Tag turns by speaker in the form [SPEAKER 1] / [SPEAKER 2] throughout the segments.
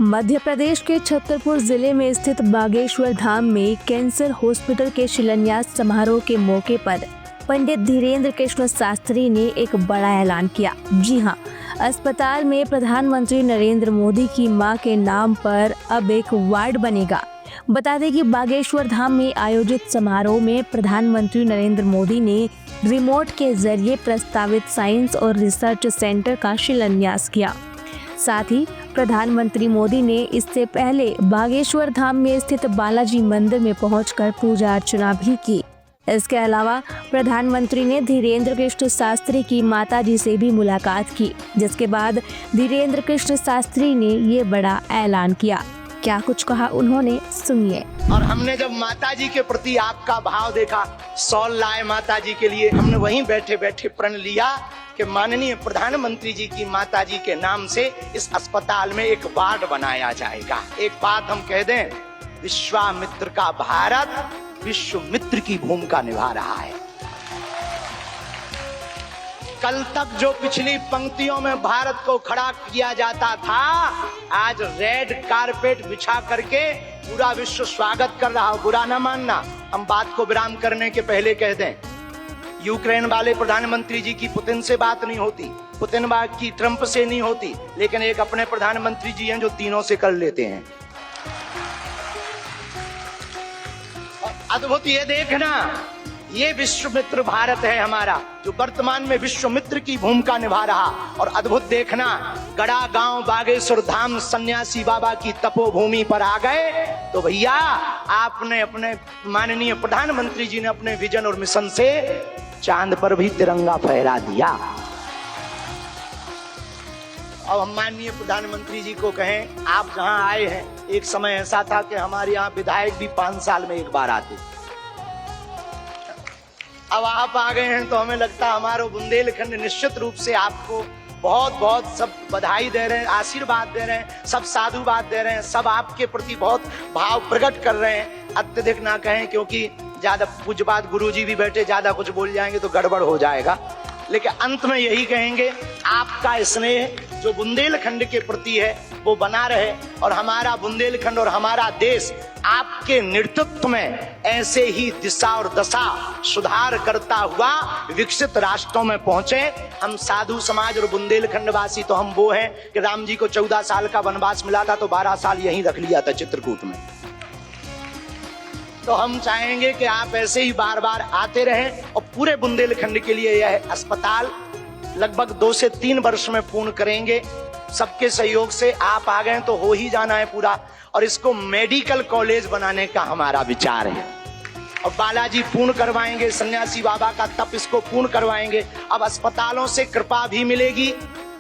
[SPEAKER 1] मध्य प्रदेश के छतरपुर जिले में स्थित बागेश्वर धाम में कैंसर हॉस्पिटल के शिलान्यास समारोह के मौके पर पंडित धीरेन्द्र कृष्ण शास्त्री ने एक बड़ा ऐलान किया। जी हां, अस्पताल में प्रधानमंत्री नरेंद्र मोदी की मां के नाम पर अब एक वार्ड बनेगा। बता दें कि बागेश्वर धाम में आयोजित समारोह में प्रधानमंत्री नरेंद्र मोदी ने रिमोट के जरिए प्रस्तावित साइंस और रिसर्च सेंटर का शिलान्यास किया। साथ ही प्रधानमंत्री मोदी ने इससे पहले बागेश्वर धाम में स्थित बालाजी मंदिर में पहुंचकर पूजा अर्चना भी की। इसके अलावा प्रधानमंत्री ने धीरेन्द्र कृष्ण शास्त्री की माताजी से भी मुलाकात की, जिसके बाद धीरेन्द्र कृष्ण शास्त्री ने ये बड़ा ऐलान किया। क्या कुछ कहा उन्होंने, सुनिए।
[SPEAKER 2] और हमने जब माताजी के प्रति आपका भाव देखा, सॉल लाए माताजी के लिए, हमने वहीं बैठे बैठे प्रण लिया कि माननीय प्रधानमंत्री जी की माताजी के नाम से इस अस्पताल में एक वार्ड बनाया जाएगा। एक बात हम कह दें, विश्वामित्र का भारत विश्व मित्र की भूमिका निभा रहा है। कल तक जो पिछली पंक्तियों में भारत को खड़ा किया जाता था, आज रेड कारपेट बिछा करके पूरा विश्व स्वागत कर रहा हो। बुरा ना मानना, हम बात को विराम करने के पहले कह दें, यूक्रेन वाले प्रधानमंत्री जी की पुतिन से बात नहीं होती, पुतिन बात की ट्रंप से नहीं होती, लेकिन एक अपने प्रधानमंत्री जी हैं जो तीनों से कर लेते हैं। अद्भुत ये देखना, ये विश्व मित्र भारत है हमारा, जो वर्तमान में विश्व मित्र की भूमिका निभा रहा। और अद्भुत देखना, गड़ा गांव बागेश्वर धाम सन्यासी बाबा की तपोभूमि पर आ गए तो भैया आपने अपने माननीय प्रधानमंत्री जी ने अपने विजन और मिशन से चांद पर भी तिरंगा फहरा दिया। अब हम माननीय प्रधानमंत्री जी को कहें, आप जहां आए हैं, एक समय ऐसा था कि हमारे यहाँ विधायक भी 5 साल में एक बार आते। अब आप आ गए हैं तो हमें लगता है हमारा बुंदेलखंड निश्चित रूप से आपको बहुत बहुत सब बधाई दे रहे हैं, आशीर्वाद दे रहे हैं, सब साधुवाद दे रहे हैं, सब आपके प्रति बहुत भाव प्रकट कर रहे हैं। अत्यधिक ना कहें, क्योंकि ज्यादा पूज्यपाद गुरुजी भी बैठे, ज्यादा कुछ बोल जाएंगे तो गड़बड़ हो जाएगा। लेकिन अंत में यही कहेंगे, आपका स्नेह जो बुंदेलखंड के प्रति है वो बना रहे, और हमारा बुंदेलखंड और हमारा देश आपके नेतृत्व में ऐसे ही दिशा और दशा सुधार करता हुआ विकसित राष्ट्रों में पहुंचे। हम साधु समाज और बुंदेलखंड वासी तो हम वो हैं कि राम जी को 14 साल का वनवास मिला था तो 12 साल यहीं रख लिया था चित्रकूट में। तो हम चाहेंगे कि आप ऐसे ही बार बार आते रहें, और पूरे बुंदेलखंड के लिए यह अस्पताल लगभग 2 से 3 वर्ष में पूर्ण करेंगे। सबके सहयोग से आप आ गए तो हो ही जाना है पूरा, और इसको मेडिकल कॉलेज बनाने का हमारा विचार है। और बालाजी पूर्ण करवाएंगे, सन्यासी बाबा का तप इसको पूर्ण करवाएंगे। अब अस्पतालों से कृपा भी मिलेगी,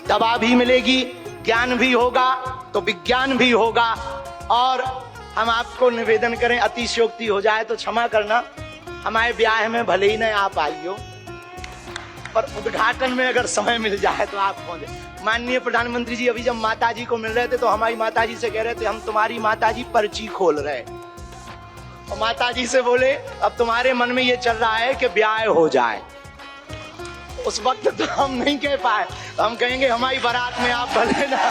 [SPEAKER 2] दवा भी मिलेगी, ज्ञान भी होगा तो विज्ञान भी होगा। और हम आपको निवेदन करें, अतिशयोक्ति हो जाए तो क्षमा करना, हमारे ब्याह में भले ही न आप आइयो, पर उद्घाटन में अगर समय मिल जाए तो आप पहुंचे। माननीय प्रधानमंत्री जी अभी जब माताजी को मिल रहे थे तो हमारी माताजी से कह रहे थे, हम तुम्हारी माताजी पर्ची खोल रहे, और माताजी से बोले, अब तुम्हारे मन में ये चल रहा है कि ब्याह हो जाए। उस वक्त तो हम नहीं कह पाए, तो हम कहेंगे हमारी बारात में आप भले ना।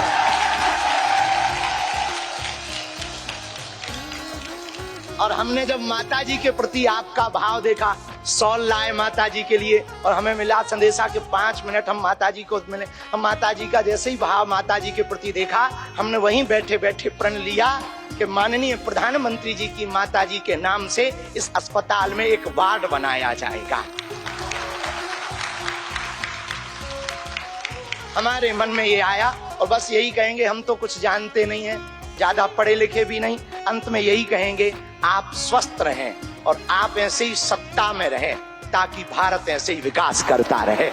[SPEAKER 2] और हमने जब माताजी के प्रति आपका भाव देखा, सॉल लाए माताजी के लिए, और हमें मिला संदेशा के 5 मिनट हम माताजी को मिले। हम माताजी का जैसे ही भाव माताजी के प्रति देखा, हमने वहीं बैठे बैठे प्रण लिया कि माननीय प्रधानमंत्री जी की माताजी के नाम से इस अस्पताल में एक वार्ड बनाया जाएगा। हमारे मन में ये आया, और बस यही कहेंगे, हम तो कुछ जानते नहीं हैं, ज्यादा पढ़े लिखे भी नहीं, अंत में यही कहेंगे, आप स्वस्थ रहें और आप ऐसे ही सत्ता में रहें, ताकि भारत ऐसे ही विकास करता रहे।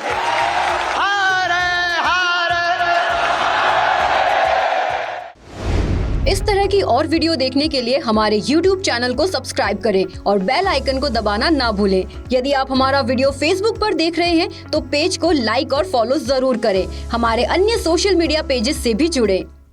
[SPEAKER 3] इस तरह की और वीडियो देखने के लिए हमारे YouTube चैनल को सब्सक्राइब करें और बेल आइकन को दबाना ना भूलें। यदि आप हमारा वीडियो Facebook पर देख रहे हैं तो पेज को लाइक और फॉलो जरूर करें। हमारे अन्य सोशल मीडिया पेजेस से भी जुड़ें।